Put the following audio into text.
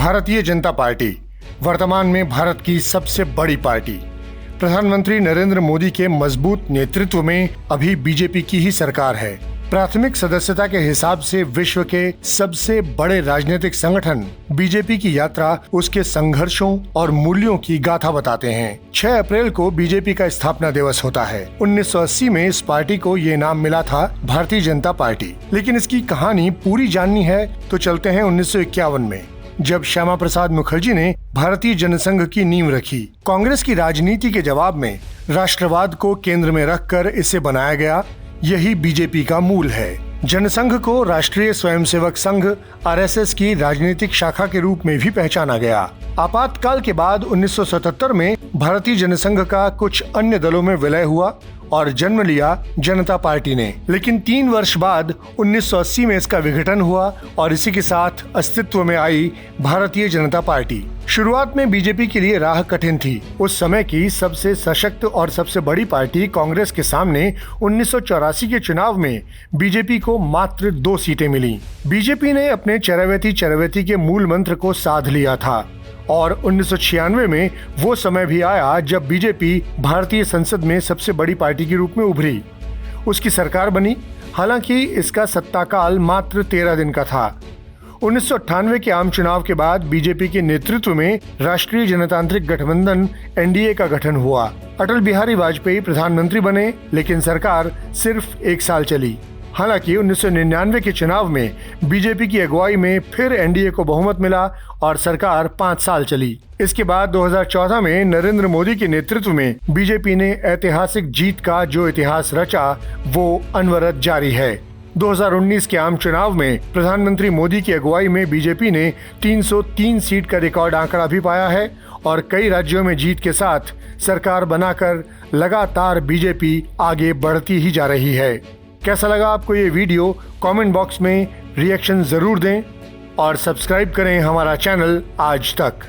Bharatiya Janata party वर्तमान में भारत की सबसे बड़ी पार्टी। प्रधानमंत्री नरेंद्र मोदी के मजबूत नेतृत्व में अभी बीजेपी की ही सरकार है। प्राथमिक सदस्यता के हिसाब से विश्व के सबसे बड़े राजनीतिक संगठन बीजेपी की यात्रा उसके संघर्षों और मूल्यों की गाथा बताते हैं। 6 अप्रैल को बीजेपी का स्थापना दिवस होता है। 1980 में इस पार्टी को ये नाम मिला था भारतीय जनता पार्टी। लेकिन इसकी कहानी पूरी जाननी है तो चलते हैं 1951 में, जब श्यामा प्रसाद मुखर्जी ने भारतीय जनसंघ की नींव रखी। कांग्रेस की राजनीति के जवाब में राष्ट्रवाद को केंद्र में रखकर इसे बनाया गया। यही बीजेपी का मूल है। जनसंघ को राष्ट्रीय स्वयंसेवक संघ आरएसएस की राजनीतिक शाखा के रूप में भी पहचाना गया। आपातकाल के बाद 1977 में भारतीय जनसंघ का कुछ अन्य दलों में विलय हुआ और जन्म लिया जनता पार्टी ने। लेकिन 3 वर्ष बाद 1980 में इसका विघटन हुआ और इसी के साथ अस्तित्व में आई भारतीय जनता पार्टी। शुरुआत में बीजेपी के लिए राह कठिन थी। उस समय की सबसे सशक्त और सबसे बड़ी पार्टी कांग्रेस के सामने 1984 के चुनाव में बीजेपी को मात्र 2 सीटें मिली। बीजेपी ने अपने चरैवेती के मूल मंत्र को साध लिया था और 1996 में वो समय भी आया जब बीजेपी भारतीय संसद में सबसे बड़ी पार्टी के रूप में उभरी। उसकी सरकार बनी। हालांकि इसका सत्ताकाल मात्र 13 दिन का था। 1998 के आम चुनाव के बाद बीजेपी के नेतृत्व में राष्ट्रीय जनतांत्रिक गठबंधन एनडीए का गठन हुआ। अटल बिहारी वाजपेयी प्रधानमंत्री बने, लेकिन सरकार सिर्फ 1 साल चली। हालांकि 1999 के चुनाव में बीजेपी की अगुवाई में फिर एनडीए को बहुमत मिला और सरकार 5 साल चली। इसके बाद 2014 में नरेंद्र मोदी के नेतृत्व में बीजेपी ने ऐतिहासिक जीत का जो इतिहास रचा वो अनवरत जारी है। 2019 के आम चुनाव में प्रधानमंत्री मोदी की अगुवाई में बीजेपी ने 303 सीट का रिकॉर्ड आंकड़ा भी पाया है और कई राज्यों में जीत के साथ सरकार बनाकर लगातार बीजेपी आगे बढ़ती ही जा रही है। कैसा लगा आपको ये वीडियो? कमेंट बॉक्स में रिएक्शन जरूर दें और सब्सक्राइब करें हमारा चैनल आज तक।